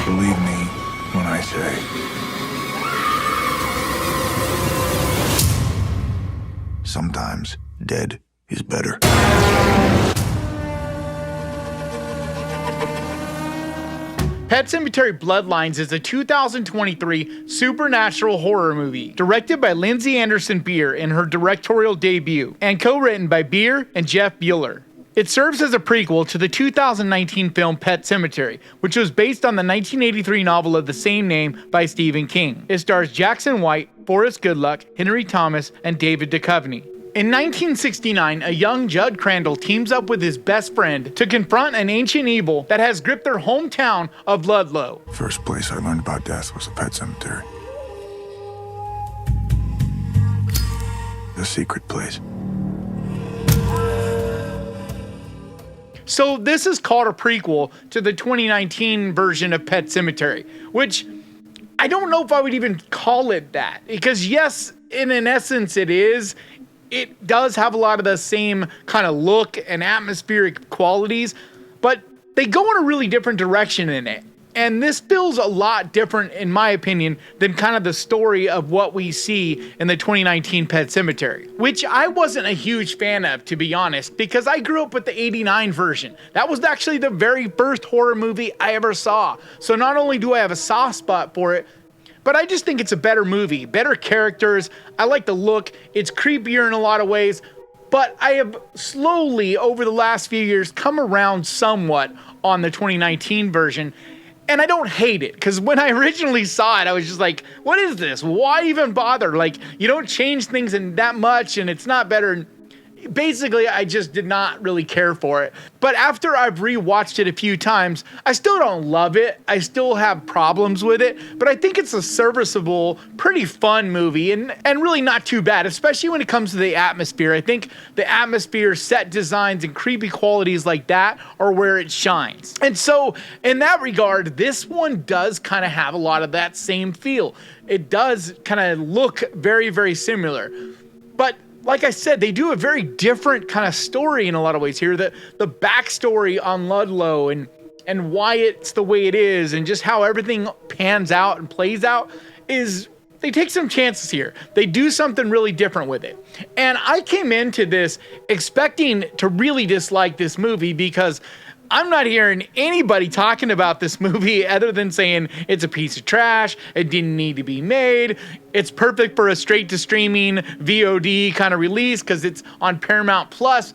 Believe me when I say, sometimes dead is better. Pet Sematary Bloodlines is a 2023 supernatural horror movie directed by Lindsay Anderson Beer in her directorial debut and co-written by Beer and Jeff Bueller. It serves as a prequel to the 2019 film Pet Sematary, which was based on the 1983 novel of the same name by Stephen King. It stars Jackson White, Forrest Goodluck, Henry Thomas, and David Duchovny. In 1969, a young Judd Crandall teams up with his best friend to confront an ancient evil that has gripped their hometown of Ludlow. First place I learned about death was a pet cemetery. The secret place. So this is called a prequel to the 2019 version of Pet Sematary, which I don't know if I would even call it that, because yes, in an essence it is. It does have a lot of the same kind of look and atmospheric qualities, but they go in a really different direction in it. And this feels a lot different, in my opinion, than kind of the story of what we see in the 2019 Pet Sematary, which I wasn't a huge fan of, to be honest, because I grew up with the 89 version. That was actually the very first horror movie I ever saw. So not only do I have a soft spot for it, but I just think it's a better movie, better characters. I like the look. It's creepier in a lot of ways, but I have slowly over the last few years come around somewhat on the 2019 version. And I don't hate it, because when I originally saw it, I was just like, what is this? Why even bother? Like, you don't change things in that much and it's not better. Basically, I just did not really care for it. But after I've rewatched it a few times, I still don't love it. I still have problems with it, but I think it's a serviceable, pretty fun movie and really not too bad, especially when it comes to the atmosphere. I think the atmosphere, set designs, and creepy qualities like that are where it shines. And so in that regard, this one does kind of have a lot of that same feel. It does kind of look very, very similar. But like I said, they do a very different kind of story in a lot of ways here. The backstory on Ludlow and why it's the way it is and just how everything pans out and plays out is they take some chances here. They do something really different with it. And I came into this expecting to really dislike this movie because I'm not hearing anybody talking about this movie other than saying it's a piece of trash, it didn't need to be made, it's perfect for a straight-to-streaming VOD kind of release because it's on Paramount Plus.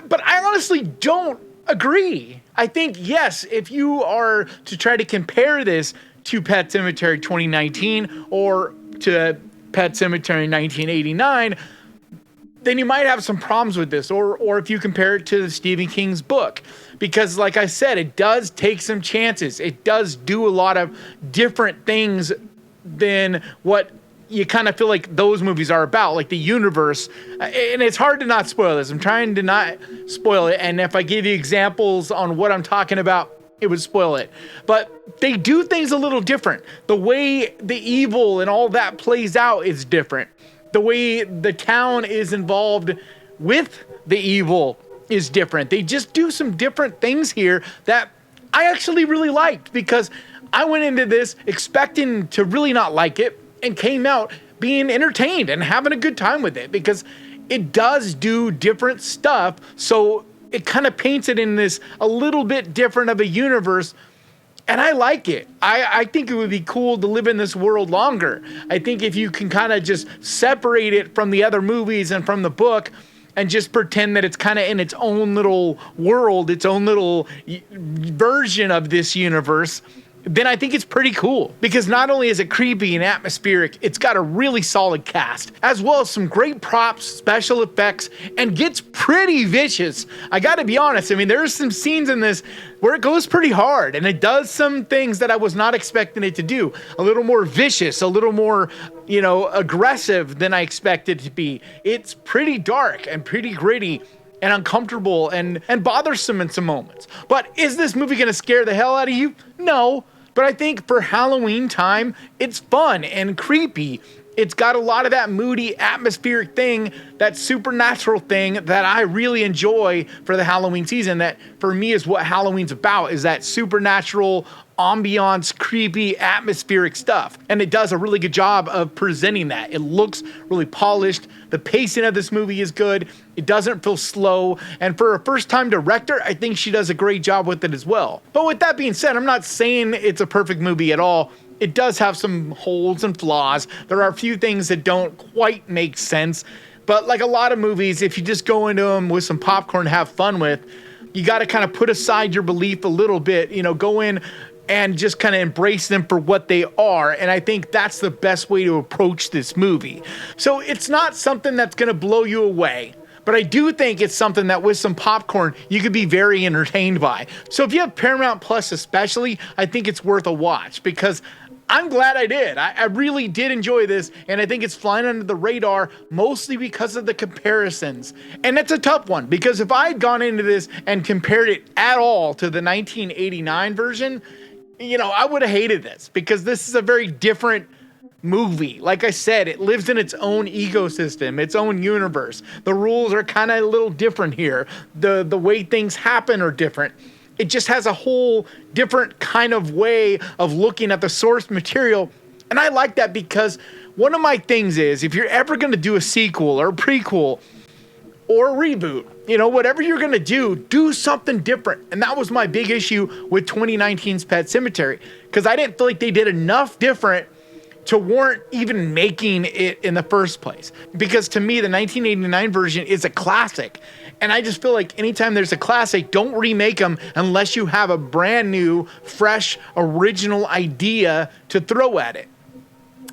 But I honestly don't agree. I think, yes, if you are to try to compare this to Pet Sematary 2019 or to Pet Sematary 1989, then you might have some problems with this, or if you compare it to Stephen King's book. Because like I said, it does take some chances. It does do a lot of different things than what you kind of feel like those movies are about, like the universe. And it's hard to not spoil this. I'm trying to not spoil it. And if I give you examples on what I'm talking about, it would spoil it. But they do things a little different. The way the evil and all that plays out is different. The way the town is involved with the evil is different. They just do some different things here that I actually really liked, because I went into this expecting to really not like it and came out being entertained and having a good time with it, because it does do different stuff. So it kind of paints it in this a little bit different of a universe. And I like it. I think it would be cool to live in this world longer. I think if you can kind of just separate it from the other movies and from the book and just pretend that it's kind of in its own little world, its own little version of this universe, then I think it's pretty cool. Because not only is it creepy and atmospheric, it's got a really solid cast, as well as some great props, special effects, and gets pretty vicious. I gotta be honest, I mean, there's some scenes in this where it goes pretty hard, and it does some things that I was not expecting it to do. A little more vicious, a little more, aggressive than I expected it to be. It's pretty dark and pretty gritty and uncomfortable and bothersome in some moments. But is this movie gonna scare the hell out of you? No. But I think for Halloween time, it's fun and creepy It's got a lot of that moody, atmospheric thing, that supernatural thing that I really enjoy for the Halloween season. That for me is what Halloween's about, is that supernatural ambiance, creepy, atmospheric stuff. And it does a really good job of presenting that. It looks really polished. The pacing of this movie is good. It doesn't feel slow. And for a first-time director, I think she does a great job with it as well. But with that being said, I'm not saying it's a perfect movie at all. It does have some holes and flaws. There are a few things that don't quite make sense. But like a lot of movies, if you just go into them with some popcorn and have fun with, you got to kind of put aside your belief a little bit, go in and just kind of embrace them for what they are. And I think that's the best way to approach this movie. So it's not something that's going to blow you away, but I do think it's something that with some popcorn, you could be very entertained by. So if you have Paramount Plus especially, I think it's worth a watch, because I'm glad I did. I really did enjoy this, and I think it's flying under the radar mostly because of the comparisons. And that's a tough one, because if I had gone into this and compared it at all to the 1989 version, I would have hated this, because this is a very different movie. Like I said, it lives in its own ecosystem, its own universe. The rules are kind of a little different here. The way things happen are different. It just has a whole different kind of way of looking at the source material. And I like that, because one of my things is, if you're ever going to do a sequel or a prequel or a reboot, whatever you're going to do something different. And that was my big issue with 2019's Pet Sematary, because I didn't feel like they did enough different to warrant even making it in the first place. Because to me, the 1989 version is a classic. And I just feel like anytime there's a classic, don't remake them unless you have a brand new, fresh, original idea to throw at it.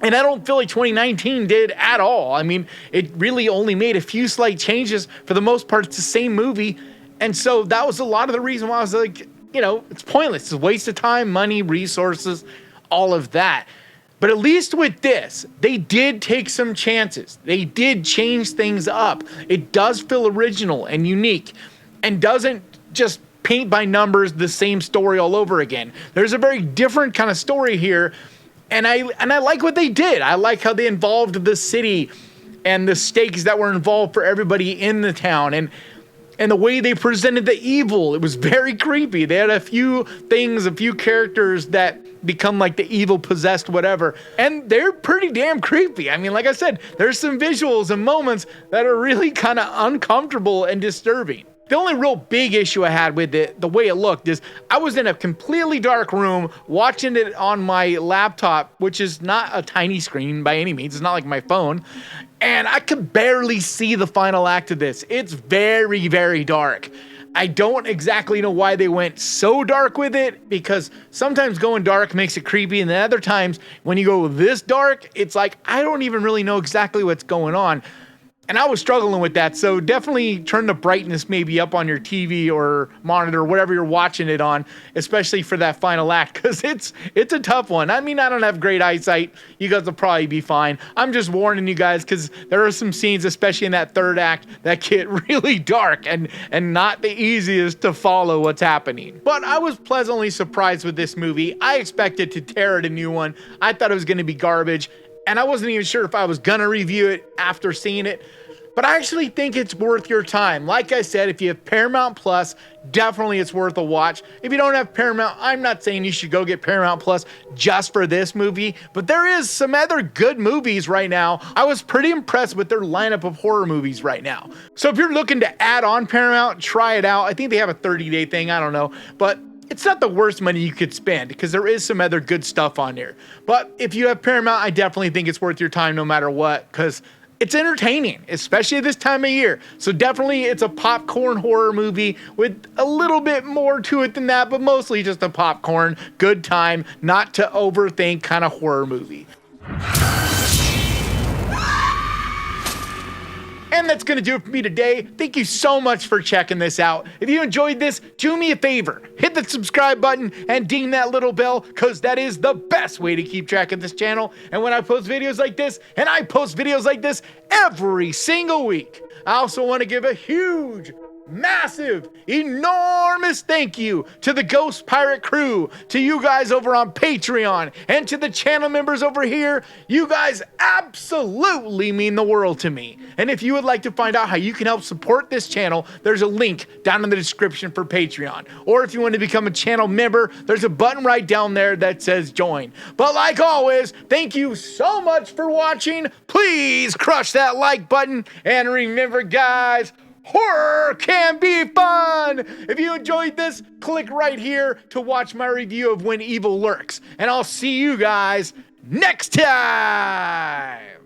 And I don't feel like 2019 did at all. I mean, it really only made a few slight changes. For the most part, it's the same movie. And so that was a lot of the reason why I was like, it's pointless. It's a waste of time, money, resources, all of that. But at least with this, they did take some chances. They did change things up. It does feel original and unique, and doesn't just paint by numbers the same story all over again. There's a very different kind of story here, and I like what they did. I like how they involved the city and the stakes that were involved for everybody in the town, and the way they presented the evil. It was very creepy. They had a few characters that become like the evil possessed whatever, and they're pretty damn creepy. I mean, like I said, there's some visuals and moments that are really kind of uncomfortable and disturbing. The only real big issue I had with it, the way it looked, is I was in a completely dark room watching it on my laptop, which is not a tiny screen by any means. It's not like my phone. And I could barely see the final act of this. It's very, very dark. I don't exactly know why they went so dark with it, because sometimes going dark makes it creepy, and then other times when you go this dark, it's like, I don't even really know exactly what's going on. And I was struggling with that, so definitely turn the brightness maybe up on your TV or monitor, whatever you're watching it on, especially for that final act, because it's a tough one. I mean, I don't have great eyesight. You guys will probably be fine. I'm just warning you guys, because there are some scenes, especially in that third act, that get really dark and not the easiest to follow what's happening. But I was pleasantly surprised with this movie. I expected to tear it a new one. I thought it was going to be garbage, and I wasn't even sure if I was going to review it after seeing it. But I actually think it's worth your time. Like I said, if you have Paramount Plus, definitely it's worth a watch. If you don't have Paramount, I'm not saying you should go get Paramount Plus just for this movie, but there is some other good movies right now. I was pretty impressed with their lineup of horror movies right now. So if you're looking to add on Paramount, try it out. I think they have a 30-day thing, I don't know, but it's not the worst money you could spend, because there is some other good stuff on here. But if you have Paramount, I definitely think it's worth your time no matter what, because it's entertaining, especially this time of year. So definitely it's a popcorn horror movie with a little bit more to it than that, but mostly just a popcorn, good time, not to overthink kind of horror movie. And that's going to do it for me today. Thank you so much for checking this out. If you enjoyed this, do me a favor. Hit the subscribe button and ding that little bell, because that is the best way to keep track of this channel. And when I post videos like this, and I post videos like this every single week, I also want to give a huge, massive, enormous thank you to the Ghost Pirate crew, to you guys over on Patreon, and to the channel members over here. You guys absolutely mean the world to me. And if you would like to find out how you can help support this channel, there's a link down in the description for Patreon. Or if you want to become a channel member, there's a button right down there that says join. But like always, thank you so much for watching. Please crush that like button, and remember guys, horror can be fun! If you enjoyed this, click right here to watch my review of When Evil Lurks. And I'll see you guys next time!